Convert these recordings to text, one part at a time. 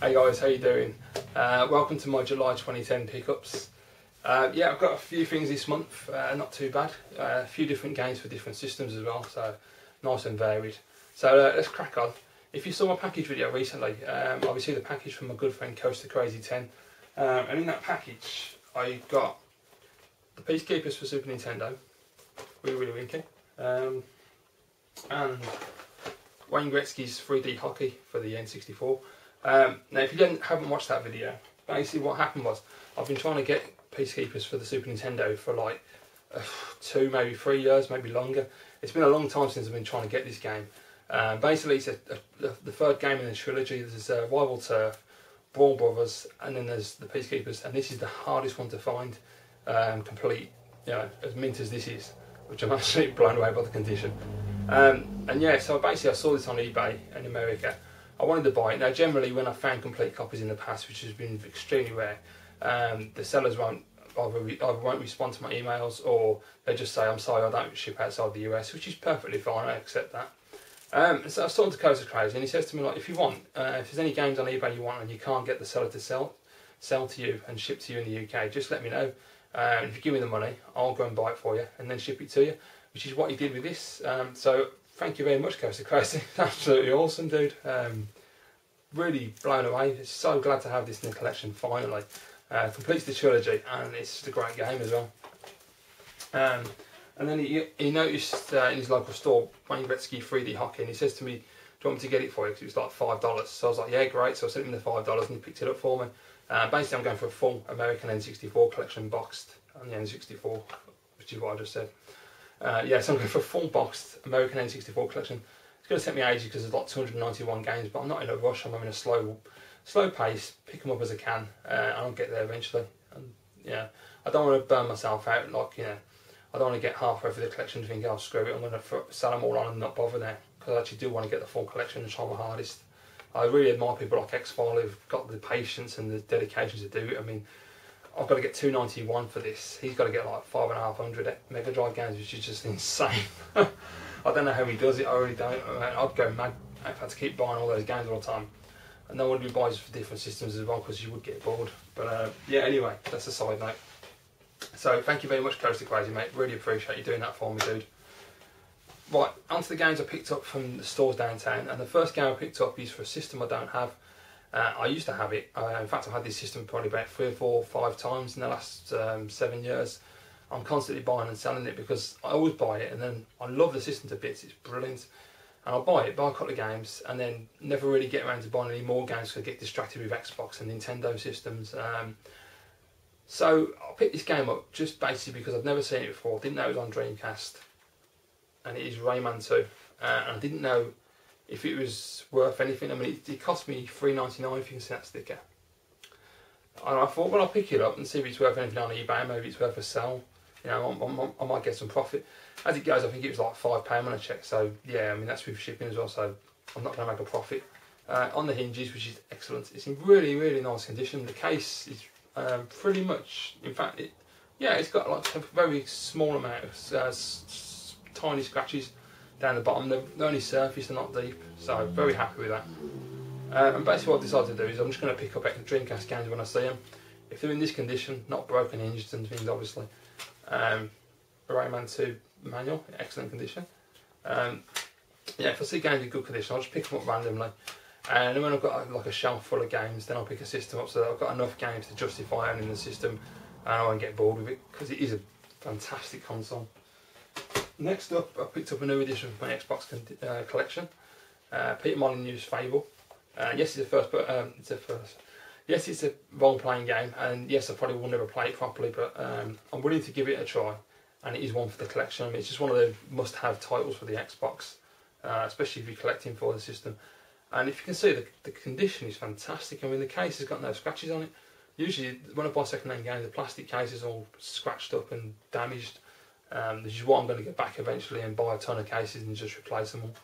Hey guys, how you doing? Welcome to my July 2010 pickups. Yeah, I've got a few things this month, not too bad. A few different games for different systems as well, so nice and varied. So let's crack on. If you saw my package video recently, I received a package from my good friend Coaster Crazy 10, and in that package I got the Peacekeepers for Super Nintendo, really winky, and Wayne Gretzky's 3D hockey for the N64. Now if you haven't watched that video, basically what happened was I've been trying to get Peacekeepers for the Super Nintendo for like 2, maybe 3 years, maybe longer. It's been a long time since I've been trying to get this game. Basically it's the third game in the trilogy. There's Rival Turf, Brawl Brothers, and then there's the Peacekeepers, and this is the hardest one to find complete, you know, as mint as this is, which I'm absolutely blown away by the condition. And yeah, so basically I saw this on eBay in America. I wanted to buy it. Now generally when I've found complete copies in the past, which has been extremely rare, the sellers either won't respond to my emails, or they just say, I'm sorry, I don't ship outside the US, which is perfectly fine, I accept that. So I was talking to Coaster Crazy, and he says to me, like, if you want, if there's any games on eBay you want and you can't get the seller to sell to you and ship to you in the UK, just let me know. If you give me the money, I'll go and buy it for you and then ship it to you, which is what he did with this. So thank you very much, Coaster Crazy. Absolutely awesome, dude. Really blown away. So glad to have this in the collection finally. Completes the trilogy, and it's just a great game as well. And then he noticed in his local store Wayne Gretzky 3D hockey, and he says to me, do you want me to get it for you? Because it was like $5. So I was like, yeah, great. So I sent him the $5 and he picked it up for me. Basically I'm going for a full American N64 collection boxed on the N64, which is what I just said. Yeah, so I'm going for a full boxed American N64 collection. It's going to take me ages because there's like 291 games, but I'm not in a rush. I'm having a slow pace, pick them up as I can, and I'll get there eventually. And yeah, I don't want to burn myself out, like, you know, I don't want to get halfway through the collection and think, oh screw it, I'm going to sell them all on and not bother now, because I actually do want to get the full collection and try my hardest. I really admire people like X-File who've got the patience and the dedication to do it. I mean, I've got to get 291 for this. He's got to get like 5,500 Mega Drive games, which is just insane. I don't know how he does it, I really don't. I'd go mad if I had to keep buying all those games all the time. And no one would buy for different systems as well, because you would get bored. But yeah, anyway, that's a side note. So thank you very much, Coaster Crazy, mate. Really appreciate you doing that for me, dude. Right, onto the games I picked up from the stores downtown. And the first game I picked up is for a system I don't have. I used to have it. In fact, I've had this system probably about 3 or 4 or 5 times in the last 7 years. I'm constantly buying and selling it because I always buy it, and then I love the system to bits. It's brilliant. And I'll buy it, buy a couple of games, and then never really get around to buying any more games because I get distracted with Xbox and Nintendo systems. So I picked this game up just basically because I've never seen it before. Didn't know it was on Dreamcast, and it is Rayman 2. And I didn't know if it was worth anything. I mean, it cost me $3.99 if you can see that sticker. And I thought, well, I'll pick it up and see if it's worth anything on eBay. Maybe it's worth a sell. You know, I might get some profit. As it goes, I think it was like £5 when I checked. So yeah, I mean, that's with shipping as well. So I'm not going to make a profit. On the hinges, which is excellent. It's in really, really nice condition. The case is pretty much, in fact, it's got like a very small amount of tiny scratches down the bottom. They're only surface, they're not deep. So very happy with that. And basically what I decided to do is I'm just going to pick up Dreamcast games when I see them. If they're in this condition, not broken hinges and things, obviously. Rayman 2 manual, excellent condition. Yeah, if I see games in good condition, I'll just pick them up randomly. And then when I've got like a shelf full of games, then I'll pick a system up so that I've got enough games to justify owning the system, and I won't get bored with it, because it is a fantastic console. Next up, I picked up a new edition for my Xbox collection. Peter Molyneux's Fable. Yes, it's it's a role-playing game, and yes, I probably will never play it properly, but I'm willing to give it a try, and it is one for the collection. I mean, it's just one of the must-have titles for the Xbox, especially if you're collecting for the system. And if you can see, the condition is fantastic. I mean, the case has got no scratches on it. Usually, when I buy second-hand games, the plastic case is all scratched up and damaged. This is what I'm going to get back eventually and buy a ton of cases and just replace them all.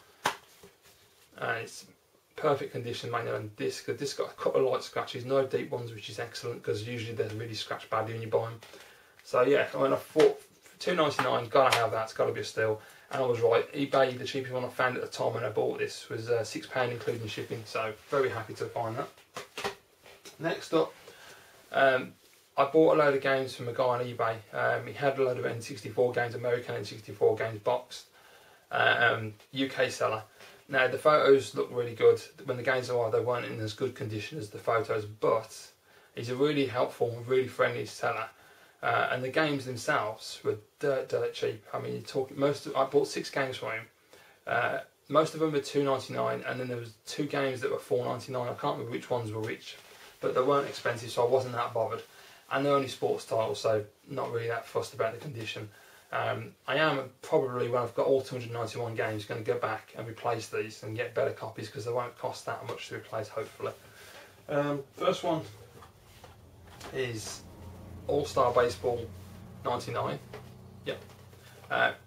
And it's perfect condition, manual and disc. The disc got a couple of light scratches, no deep ones, which is excellent because usually they're really scratched badly when you buy them. So yeah, I mean, I thought $2.99, gotta have that, it's gotta be a steal. And I was right, eBay, the cheapest one I found at the time when I bought this, was £6 including shipping, so very happy to find that. Next up, I bought a load of games from a guy on eBay. He had a load of N64 games, American N64 games boxed, UK seller. Now the photos look really good. When the games arrived, they weren't in as good condition as the photos, but he's a really helpful, really friendly seller. And the games themselves were dirt cheap. I mean, you're talking I bought 6 games from him. Most of them were $2.99, and then there was 2 games that were $4.99. I can't remember which ones were which, but they weren't expensive, so I wasn't that bothered. And they're only sports titles, so not really that fussed about the condition. I am probably, when I've got all 291 games, going to go back and replace these and get better copies, because they won't cost that much to replace, hopefully. First one is All-Star Baseball 99. Yep.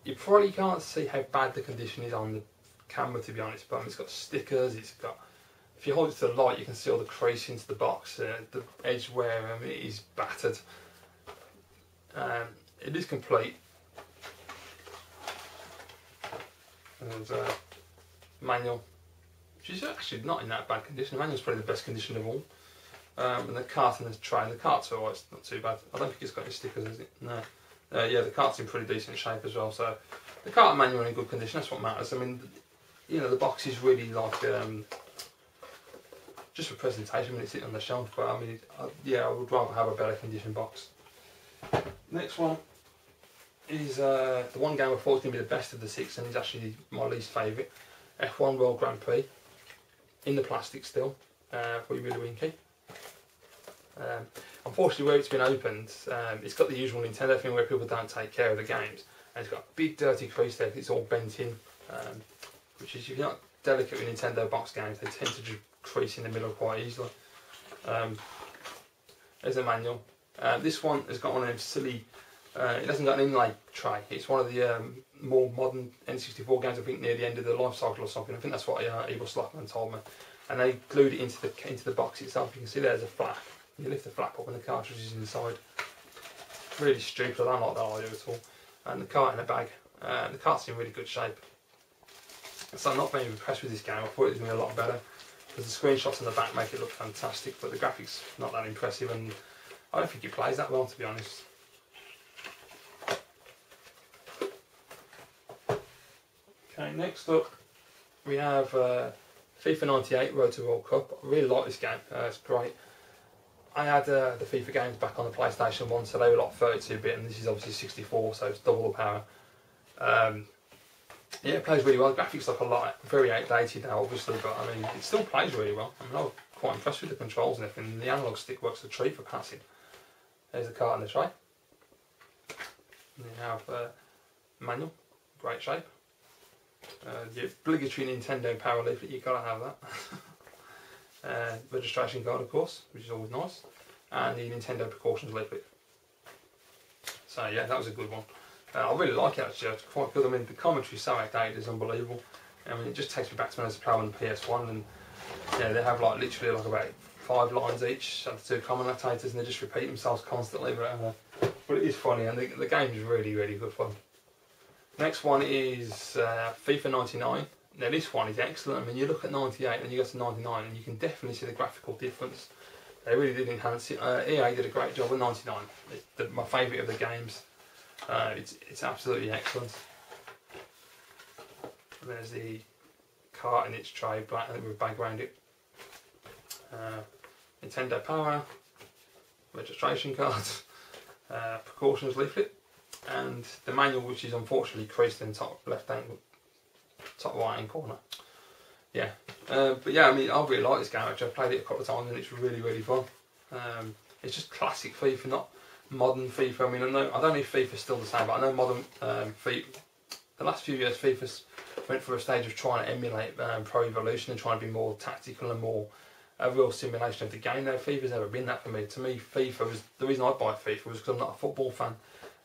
You probably can't see how bad the condition is on the camera, to be honest, but it's got stickers, it's got, if you hold it to the light, you can see all the crease into the box, the edge wear, I mean, it is battered. It is complete. There's a manual, which is actually not in that bad condition. The manual's probably the best condition of all. And the cart and the tray. The cart's alright, it's not too bad. I don't think it's got any stickers, is it? No. Yeah, the cart's in pretty decent shape as well. So the cart and manual are in good condition. That's what matters. I mean, you know, the box is really like just for presentation when it's sitting on the shelf. But I mean, yeah, I would rather have a better condition box. Next one is the one game I thought was going to be the best of the 6, and is actually my least favourite. F1 World Grand Prix, in the plastic still, for you really winky. Unfortunately, where it's been opened, it's got the usual Nintendo thing where people don't take care of the games, and it's got a big dirty crease there, it's all bent in, which is, if you're not delicate with Nintendo box games, they tend to just crease in the middle quite easily. There's a manual. This one has got one of them silly, it hasn't got an inlay tray. It's one of the more modern N64 games, I think near the end of the life cycle or something. I think that's what Evil Slothman told me. And they glued it into the box itself. You can see there's a flap. You lift the flap up and the cartridge is inside. Really stupid, I don't like that idea at all. And the cart in a bag. The cart's in really good shape. So I'm not very impressed with this game. I thought it was going to be a lot better, because the screenshots on the back make it look fantastic, but the graphics not that impressive, and I don't think it plays that well, to be honest. Okay, next up we have FIFA 98 Road to World Cup. I really like this game, it's great. I had the FIFA games back on the PlayStation 1, so they were like 32-bit, and this is obviously 64, so it's double the power. Yeah, it plays really well. The graphics look a lot, very outdated now, obviously, but I mean, it still plays really well. I mean, I was quite impressed with the controls and everything. The analog stick works a treat for passing. There's the cart and the tray. And you have manual, great shape. The obligatory Nintendo power leaflet, you've got to have that. Registration card, of course, which is always nice. And the Nintendo precautions leaflet. So yeah, that was a good one. I really like it actually, it's quite good. I mean, the commentary so outdated is unbelievable. I mean, it just takes me back to when I was playing on the PS1, and yeah, they have like literally like about 5 lines each, the 2 commentators, and they just repeat themselves constantly. But it is funny, and the game is really, really good fun. Next one is FIFA 99. Now this one is excellent. I mean, you look at 98 and you go to 99, and you can definitely see the graphical difference. They really did enhance it. EA did a great job with 99. It's my favourite of the games. It's absolutely excellent. And there's the cart in its tray, black with a bag around it. Nintendo Power, registration card, precautions leaflet, and the manual, which is unfortunately creased in the top right hand corner. Yeah, but yeah, I mean, I really like this game actually. I've played it a couple of times and it's really, really fun. It's just classic FIFA, not modern FIFA. I mean, I don't know if FIFA's still the same, but I know modern FIFA, the last few years FIFA's went through a stage of trying to emulate Pro Evolution and trying to be more tactical and more a real simulation of the game. Now, FIFA's never been that for me. To me, FIFA was, the reason I buy FIFA was because I'm not a football fan,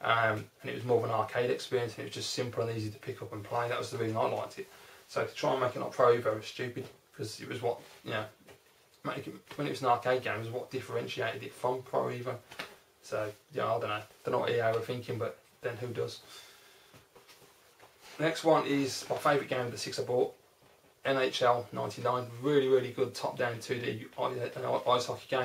and it was more of an arcade experience, and it was just simple and easy to pick up and play. That was the reason I liked it. So to try and make it like Pro Evo was stupid, because it was what, you know, when it was an arcade game, it was what differentiated it from Pro Evo. So yeah, I don't know what EA were thinking, but then who does? Next one is my favourite game of the 6 I bought, NHL 99. Really, really good top-down 2D ice hockey game.